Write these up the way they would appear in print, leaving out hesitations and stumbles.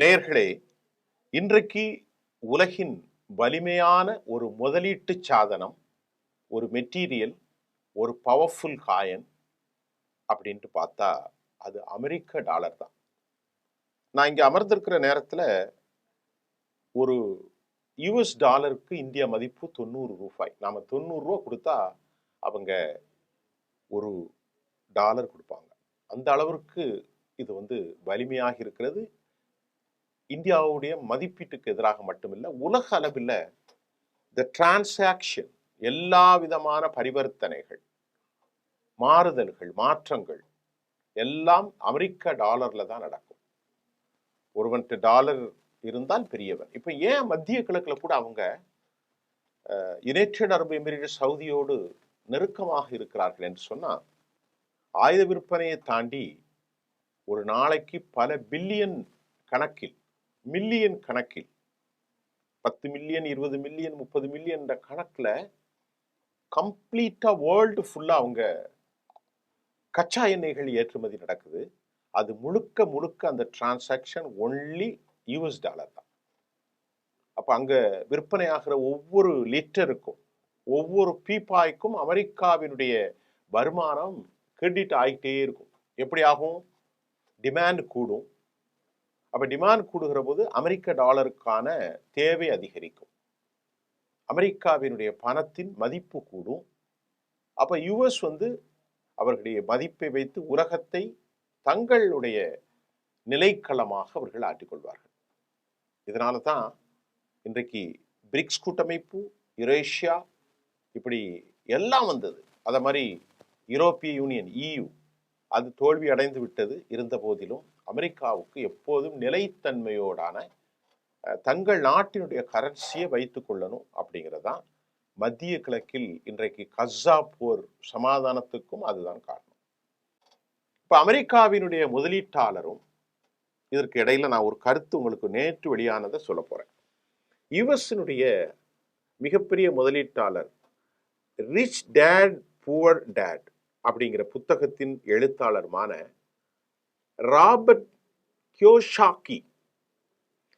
நேயர்களே, இன்றைக்கு உலகின் வலிமையான ஒரு முதலீட்டு சாதனம், ஒரு மெட்டீரியல், ஒரு பவர்ஃபுல் காயின் அப்படின்ட்டு பார்த்தா அது அமெரிக்க டாலர் தான். நான் இங்க அமர்ந்திருக்கிற நேரத்துல ஒரு யுஎஸ் டாலருக்கு இந்திய மதிப்பு ரூ. 90. நாம ரூ. 90 கொடுத்தா அவங்க ஒரு டாலர் கொடுப்பாங்க. அந்த அளவிற்கு இது வலிமையாக இருக்கிறது. இந்தியாவுடைய மதிப்பீட்டுக்கு எதிராக மட்டுமில்லை, உலக அளவில் இந்த டிரான்சாக்ஷன், எல்லா விதமான பரிவர்த்தனைகள், மாறுதல்கள், மாற்றங்கள் எல்லாம் அமெரிக்க டாலர்ல தான் நடக்கும். ஒருவன்ட்டு டாலர் இருந்தால் பெரியவன். இப்ப ஏன் மத்திய கிழக்குல கூட அவங்க யுனைடெட் அரபு எமிரேட்ஸ், சவுதியோடு நெருக்கமாக இருக்கிறார்கள் என்று சொன்னா, ஆயுத விற்பனையை தாண்டி ஒரு நாளைக்கு பல பில்லியன் கணக்கில், மில்லியன் கணக்கில், 10 மில்லியன், 20 மில்லியன், 30 மில்லியன் என்ற கணக்குல கம்ப்ளீட்டா வேர்ல்டு ஃபுல்லா அவங்க கச்சா எண்ணெய்கள் ஏற்றுமதி நடக்குது. அது முழுக்க முழுக்க அந்த டிரான்சாக்ஷன் ஒன்லி யூஎஸ் டாலர் தான். அப்ப அங்க விற்பனை ஆகிற ஒவ்வொரு லிட்டருக்கும், ஒவ்வொரு பீப்பாய்க்கும் அமெரிக்காவினுடைய வருமானம் கிரெடிட் ஆகிட்டே இருக்கும். எப்படி ஆகும்? டிமாண்ட் கூடும். அப்ப டிமாண்ட் கூடுகிற போது அமெரிக்க டாலருக்கான தேவை அதிகரிக்கும். அமெரிக்காவினுடைய பணத்தின் மதிப்பு கூடும். அப்ப யுஎஸ் அவர்களுடைய மதிப்பை வைத்து உலகத்தை தங்களுடைய நிலைக்களமாக அவர்கள் ஆட்டிக்கொள்வார்கள். இதனால தான் இன்றைக்கு பிரிக்ஸ் கூட்டமைப்பு, யுரேஷியா, இப்படி எல்லாம் வந்தது. அத மாதிரி யூரோப்பிய யூனியன், EU, அது தோல்வி அடைந்து விட்டது. இருந்த போதிலும் அமெரிக்காவுக்கு எப்போதும் நிலைத்தன்மையோடான தங்கள் நாட்டினுடைய கரன்சியை வைத்துக் கொள்ளணும் அப்படிங்கிறதான் மத்திய கிழக்கில் இன்றைக்கு கஸ்ஸா போர் சமாதானத்துக்கும் அதுதான் காரணம். இப்ப அமெரிக்காவினுடைய முதலீட்டாளரும் இதற்கு இடையில நான் ஒரு கருத்து உங்களுக்கு நேற்று வெளியானதை சொல்ல போறேன். யுஎஸ்னுடைய மிகப்பெரிய முதலீட்டாளர் ரிச் டேட் புவர் டேட் அப்படிங்கிற புத்தகத்தின் எழுத்தாளருமான ராபர்ட் கியோசாக்கி,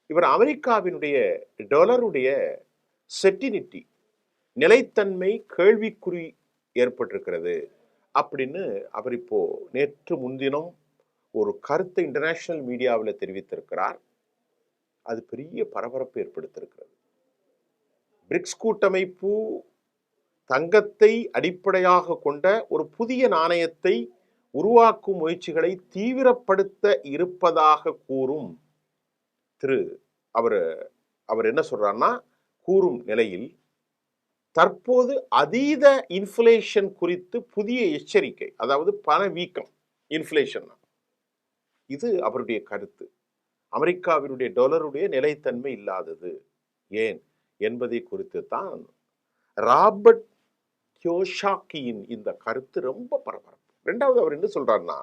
இவர் அமெரிக்காவினுடைய டாலருடைய செட்டினிட்டி, நிலைத்தன்மை கேள்விக்குறி ஏற்பட்டிருக்கிறது அப்படின்னு அவர் இப்போ நேற்று முன்தினம் ஒரு கருத்தை இன்டர்நேஷனல் மீடியாவில் தெரிவித்திருக்கிறார். அது பெரிய பரபரப்பு ஏற்படுத்தியிருக்கிறது. பிரிக்ஸ் கூட்டமைப்பு தங்கத்தை அடிப்படையாக கொண்ட ஒரு புதிய நாணயத்தை உருவாக்கும் முயற்சிகளை தீவிரப்படுத்த இருப்பதாக கூறும் அவர் என்ன சொல்றாருன்னா, கூறும் நிலையில் தற்போது அதீத இன்ஃப்ளேஷன் குறித்து புதிய எச்சரிக்கை, அதாவது பணவீக்கம், இன்ஃப்ளேஷன், இது அவருடைய கருத்து. அமெரிக்காவினுடைய டாலருடைய நிலைத்தன்மை இல்லாதது ஏன் என்பதை குறித்து தான் ராபர்ட் கியோசாக்கியின் இந்த கருத்து ரொம்ப பரபரப்பு. இரண்டாவது, அவர் என்ன சொல்றாருன்னா,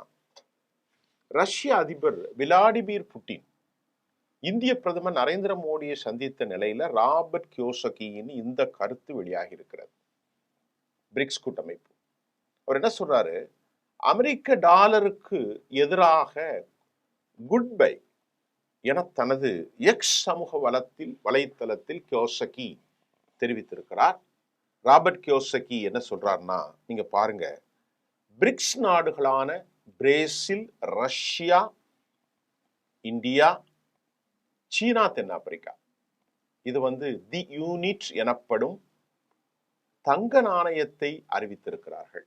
ரஷ்ய அதிபர் விளாடிமிர் புட்டின் இந்திய பிரதமர் நரேந்திர மோடியை சந்தித்த நிலையில ராபர்ட் கியோசாக்கியின் இந்த கருத்து வெளியாகி இருக்கிறது. பிரிக்ஸ் கூட்டமைப்பு அவர் என்ன சொல்றாரு, அமெரிக்க டாலருக்கு எதிராக குட் பை என தனது எக்ஸ் சமூக வலைத்தளத்தில் கியோசாக்கி தெரிவித்திருக்கிறார். ராபர்ட் கியோசாக்கி என்ன சொல்றாருன்னா, நீங்க பாருங்க, பிரிக்ஸ் நாடுகளான பிரேசில், ரஷ்யா, இந்தியா, சீனா, தென்னாப்பிரிக்கா, இது தி யூனிட் எனப்படும் தங்க நாணயத்தை அறிவித்திருக்கிறார்கள்.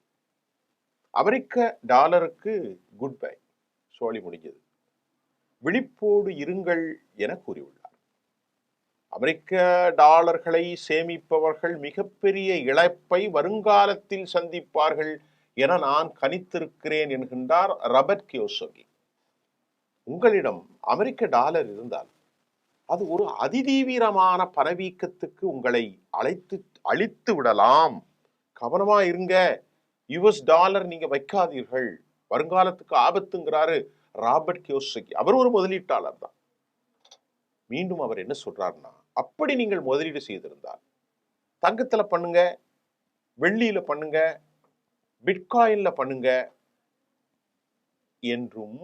அமெரிக்க டாலருக்கு குட் பை, சோழி முடிஞ்சது, விழிப்போடு இருங்கள் என கூறியுள்ளார். அமெரிக்க டாலர்களை சேமிப்பவர்கள் மிகப்பெரிய இழப்பை வருங்காலத்தில் சந்திப்பார்கள் என நான் கணித்திருக்கிறேன் என்கின்றார் ராபர்ட் கியோசாக்கி. உங்களிடம் அமெரிக்க டாலர் இருந்தால் அது ஒரு அதிதீவிரமான பணவீக்கத்துக்கு உங்களை அழித்து விடலாம். கவனமா இருங்க, யுஎஸ் டாலர் நீங்க வைக்காதீர்கள், வருங்காலத்துக்கு ஆபத்துங்கிறாரு ராபர்ட் கியோசாக்கி. அவர் ஒரு முதலீட்டாளர் தான். மீண்டும் அவர் என்ன சொல்றாருன்னா, அப்படி நீங்கள் முதலீடு செய்திருந்தால் தங்கத்துல பண்ணுங்க, வெள்ளியில பண்ணுங்க, பிட்காயின்ல பண்ணுங்க என்றும்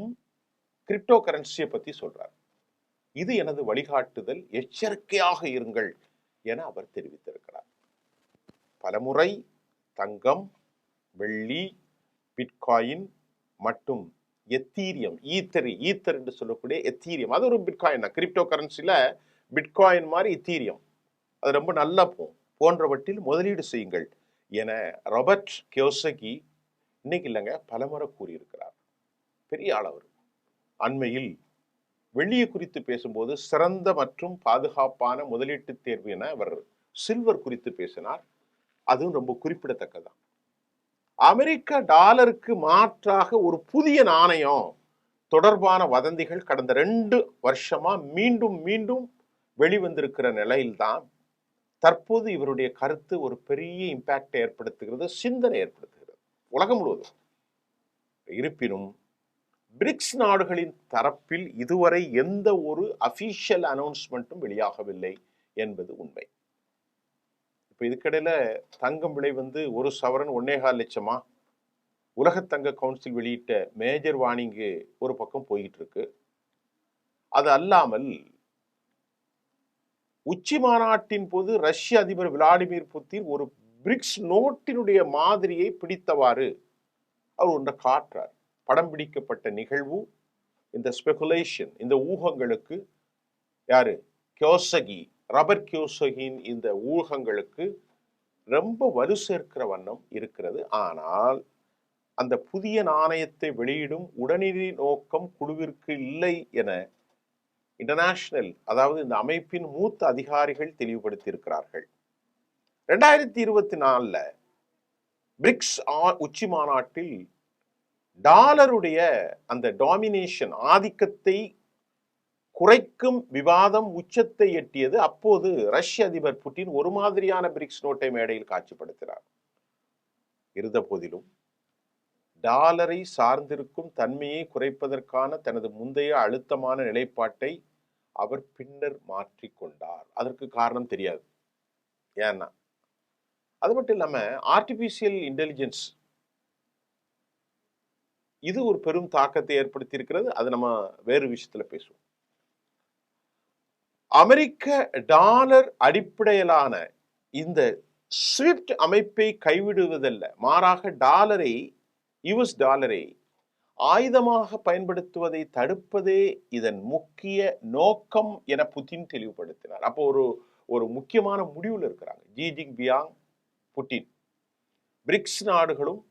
கிரிப்டோ கரன்சியை பத்தி சொல்றார். இது எனது வழிகாட்டுதல், எச்சரிக்கையாக இருங்கள் என அவர் தெரிவித்திருக்கிறார். பலமுறை தங்கம், வெள்ளி, பிட்காயின் மற்றும் எத்தீரியம், ஈத்தர் என்று சொல்லக்கூடிய எத்தீரியம், அது ஒரு பிட்காயின் தான். கிரிப்டோ கரன்சில பிட்காயின் மாதிரி எத்தீரியம், அது ரொம்ப நல்லா போன்றவற்றில் முதலீடு செய்யுங்கள் என ராபர்ட் கியோசகி இன்னைக்கு இல்லைங்க பலமுறை கூறியிருக்கிறார். பெரிய ஆளவர். அண்மையில் வெள்ளியை குறித்து பேசும்போது சிறந்த மற்றும் பாதுகாப்பான முதலீட்டு தேர்வு என அவர் சில்வர் குறித்து பேசினார். அதுவும் ரொம்ப குறிப்பிடத்தக்கதான். அமெரிக்க டாலருக்கு மாற்றாக ஒரு புதிய நாணயம் தொடர்பான வதந்திகள் கடந்த 2 வருஷமா மீண்டும் மீண்டும் வெளிவந்திருக்கிற நிலையில்தான் தற்போது இவருடைய கருத்து ஒரு பெரிய இம்பாக்டை ஏற்படுத்துகிறது, சிந்தனை ஏற்படுத்துகிறது உலகம் முழுவதும். இருப்பினும் பிரிக்ஸ் நாடுகளின் தரப்பில் இதுவரை எந்த ஒரு அபிஷியல் அனௌன்ஸ்மெண்ட்டும் வெளியாகவில்லை என்பது உண்மை. இப்ப இதுக்கிடையில தங்கம் விலை ஒரு சவரன் 1.25 லட்சமா உலக தங்க கவுன்சில் வெளியிட்ட மேஜர் வார்னிங்கு ஒரு பக்கம் போயிட்டு இருக்கு. அது அல்லாமல் உச்சி மாநாட்டின் போது ரஷ்ய அதிபர் விளாடிமிர் புட்டின் ஒரு பிரிக்ஸ் நோட்டினுடைய மாதிரியை பிடித்தவாறு அவர் ஒன்றை காட்டுறார். படம் பிடிக்கப்பட்ட நிகழ்வு, இந்த ஸ்பெகுலேஷன், இந்த ஊகங்களுக்கு யாரு கியோசகி, ராபர்ட் கியோசகியின் இந்த ஊகங்களுக்கு ரொம்ப வலு சேர்க்கிற வண்ணம் இருக்கிறது. ஆனால் அந்த புதிய நாணயத்தை வெளியிடும் உடனடி நோக்கம் குழுவிற்கு இல்லை என இன்டர்நேஷனல், அதாவது இந்த அமைப்பின் மூத்த அதிகாரிகள் தெளிவுபடுத்தி இருக்கிறார்கள். 2024 பிரிக்ஸ் உச்சி மாநாட்டில் டாலருடைய அந்த டாமினேஷன், ஆதிக்கத்தை குறைக்கும் விவாதம் உச்சத்தை எட்டியது. அப்போது ரஷ்ய அதிபர் புட்டின் ஒரு மாதிரியான பிரிக்ஸ் நோட்டை மேடையில் காட்சிப்படுத்தினார். இருந்த போதிலும் டாலரை சார்ந்திருக்கும் தன்மையை குறைப்பதற்கான தனது முந்தைய அழுத்தமான நிலைப்பாட்டை அவர் பின்னர் மாற்றிக்கொண்டார். அதற்கு காரணம் தெரியாது. ஏன்னா அது மட்டும் இல்லாம ஆர்டிபிஷியல் இன்டெலிஜென்ஸ் இது ஒரு பெரும் தாக்கத்தை ஏற்படுத்தி இருக்கிறது. அது நம்ம வேறு விஷயத்துல பேசுவோம். அமெரிக்க டாலர் அடிப்படையிலான இந்த ஸ்விஃப்ட் அமைப்பை கைவிடுவதல்ல, மாறாக யுஎஸ் டாலரை ஆயுதமாக பயன்படுத்துவதை தடுப்பதே இதன் முக்கிய நோக்கம் என புட்டின் தெளிவுபடுத்தினார். அப்போ ஒரு முக்கியமான முடிவில் இருக்கிறாங்க ஜி ஜின்பிங், புட்டின். பிரிக்ஸ் நாடுகளும்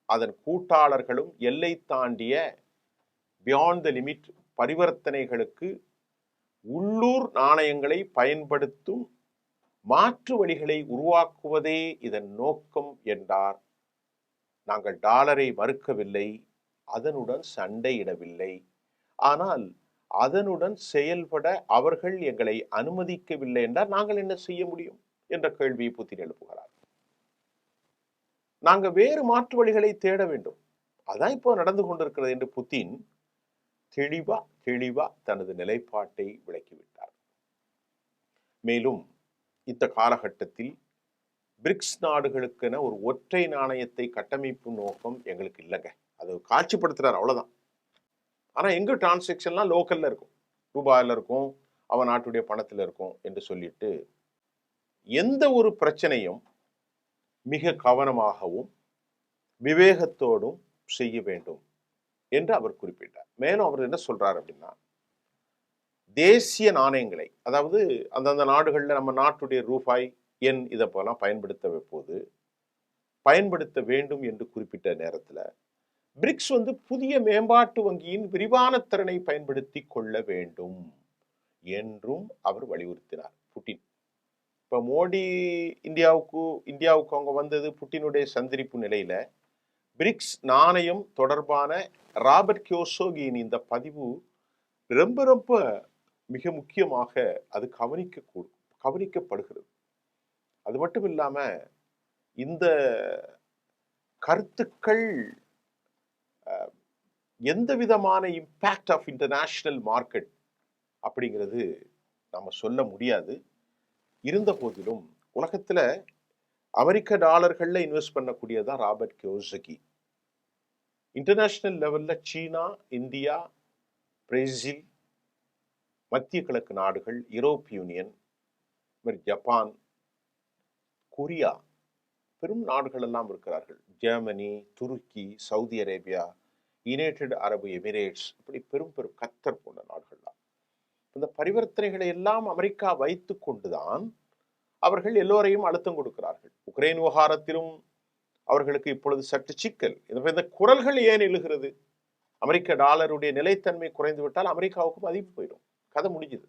அதன் கூட்டாளர்களும் எல்லை தாண்டிய பியாண்ட் த லிமிட் பரிவர்த்தனைகளுக்கு உள்ளூர் நாணயங்களை பயன்படுத்தும் மாற்று வழிகளை உருவாக்குவதே இதன் நோக்கம் என்றார். நாங்கள் டாலரை மறுக்கவில்லை, அதனுடன் சண்டையிடவில்லை, ஆனால் அதனுடன் செயல்பட அவர்கள் எங்களை அனுமதிக்கவில்லை என்றால் நாங்கள் என்ன செய்ய முடியும் என்ற கேள்வியை புட்டின் எழுப்புகிறார். நாங்கள் வேறு மாற்று வழிகளை தேட வேண்டும், அதான் இப்போ நடந்து கொண்டிருக்கிறது என்று புட்டின் தெளிவா தனது நிலைப்பாட்டை விளக்கிவிட்டார். மேலும் இந்த காலகட்டத்தில் பிரிக்ஸ் நாடுகளுக்கென ஒரு ஒற்றை நாணயத்தை கட்டமைப்பு நோக்கம் எங்களுக்கு இல்லைங்க, அது காட்சிப்படுத்துறாரு, அவ்வளவுதான். ஆனா எங்க டிரான்சாக்ஷன்லாம் லோக்கல்ல இருக்கும், ரூபாயில இருக்கும், அவன் நாட்டுடைய பணத்துல இருக்கும் என்று சொல்லிட்டு எந்த ஒரு பிரச்சனையும் மிக கவனமாகவும் விவேகத்தோடும் செய்ய வேண்டும் என்று அவர் குறிப்பிட்டார். மேலும் அவர் என்ன சொல்றார் அப்படின்னா, தேசிய நாணயங்களை, அதாவது அந்தந்த நாடுகளில் நம்ம நாட்டுடைய ரூபாய், எண் இதை போலாம் பயன்படுத்த வேண்டும் என்று குறிப்பிட்ட நேரத்தில் பிரிக்ஸ் புதிய மேம்பாட்டு வங்கியின் விரிவான திறனை பயன்படுத்தி கொள்ள வேண்டும் என்றும் அவர் வலியுறுத்தினார். புட்டின் இப்ப மோடி இந்தியாவுக்கு அவங்க வந்தது புட்டினுடைய சந்திரிப்பு நிலையில பிரிக்ஸ் நாணயம் தொடர்பான ராபர்ட் கியோசகியின் இந்த பதிவு ரொம்ப ரொம்ப மிக முக்கியமாக அது கவனிக்கப்படுகிறது. அது மட்டும் இல்லாம இந்த கருத்துக்கள் எந்த விதமான இம்பாக்ட் ஆஃப் இன்டர்நேஷனல் மார்க்கெட் அப்படிங்கிறது நம்ம சொல்ல முடியாது. இருந்த போதிலும் உலகத்துல அமெரிக்க டாலர்கள்ல இன்வெஸ்ட் பண்ணக்கூடியதான் ராபர்ட் கியோசகி. இன்டர்நேஷனல் லெவல்ல சீனா, இந்தியா, பிரேசில், மத்திய கிழக்கு நாடுகள், யூரோப்பிய யூனியன், ஜப்பான், கொரியா, பெரும் நாடுகள் எல்லாம் இருக்கிறார்கள். ஜெர்மனி, துருக்கி, சவுதி அரேபியா, யுனைடெட் அரபு எமிரேட்ஸ், இப்படி பெரும் பெரும் கத்தர் போன்ற நாடுகள்லாம். இந்த பரிவர்த்தனைகளை எல்லாம் அமெரிக்கா வைத்து கொண்டுதான் அவர்கள் எல்லோரையும் அழுத்தம் கொடுக்கிறார்கள். உக்ரைன் விவகாரத்திலும் அவர்களுக்கு இப்பொழுது சற்று சிக்கல். இந்த குரல்கள் ஏன் எழுகிறது? அமெரிக்க டாலருடைய நிலைத்தன்மை குறைந்து விட்டால் அமெரிக்காவுக்கு மதிப்பு போயிடும். கதை முடிஞ்சுது.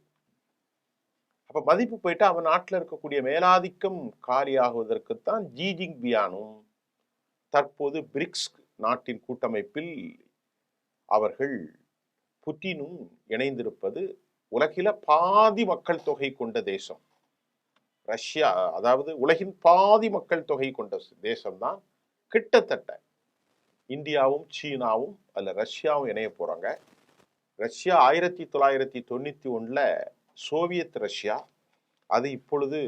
அப்ப மதிப்பு போயிட்டு அவன் நாட்டில் இருக்கக்கூடிய மேலாதிக்கம் காலியாகுவதற்குத்தான் ஜி ஜின்பியானும் தற்போது பிரிக்ஸ் நாட்டின் கூட்டமைப்பில் அவர்கள் புட்டினும் இணைந்திருப்பது. உலகில பாதி மக்கள் தொகை கொண்ட தேசம் ரஷ்யா, அதாவது உலகின் பாதி மக்கள் தொகை கொண்ட தேசம்தான். கிட்டத்தட்ட இந்தியாவும் சீனாவும் அல்ல ரஷ்யாவும் இணைய போறாங்க. ரஷ்யா 1991 சோவியத் ரஷ்யா, அது இப்பொழுது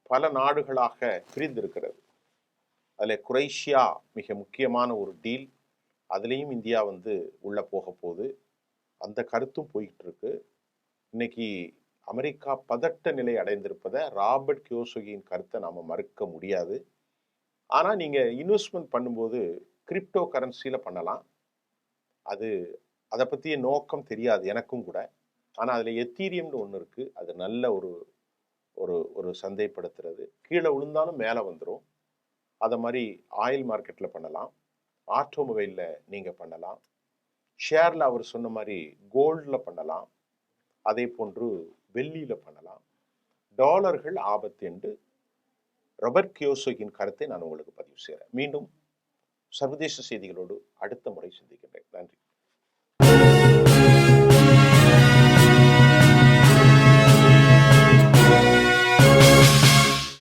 பல நாடுகளாக பிரிந்திருக்கிறது. அதில் குரேஷியா மிக முக்கியமான ஒரு டீல். அதுலேயும் இந்தியா உள்ள போக போகுது. அந்த கருத்தும் போயிட்டு இருக்கு. இன்னைக்கு அமெரிக்கா பதட்ட நிலை அடைந்திருப்பதை ராபர்ட் கியோசகியின் கருத்தை நாம மறுக்க முடியாது. ஆனா நீங்க இன்வெஸ்ட்மெண்ட் பண்ணும்போது கிரிப்டோ கரன்சியில பண்ணலாம். அதை பற்றிய நோக்கம் தெரியாது எனக்கும் கூட. ஆனா அதுல எத்தீரியம்னு ஒன்று இருக்கு. அது நல்ல ஒரு ஒரு ஒரு சந்தைப்படுத்துறது. கீழே விழுந்தாலும் மேலே வந்துடும். அதை மாதிரி ஆயில் மார்க்கெட்ல பண்ணலாம், ஆட்டோமொபைல்ல நீங்க பண்ணலாம், ஷேர்ல அவர் சொன்ன மாதிரி கோல்ட்ல பண்ணலாம், அதே போன்று வெள்ளியில பண்ணலாம். டாலர்கள் ஆபத்து என்று ராபர்ட் கியோசகியின் கருத்தை நான் உங்களுக்கு பதிவு செய்கிறேன். மீண்டும் சர்வதேச செய்திகளோடு அடுத்த முறை சந்திக்கிறேன்.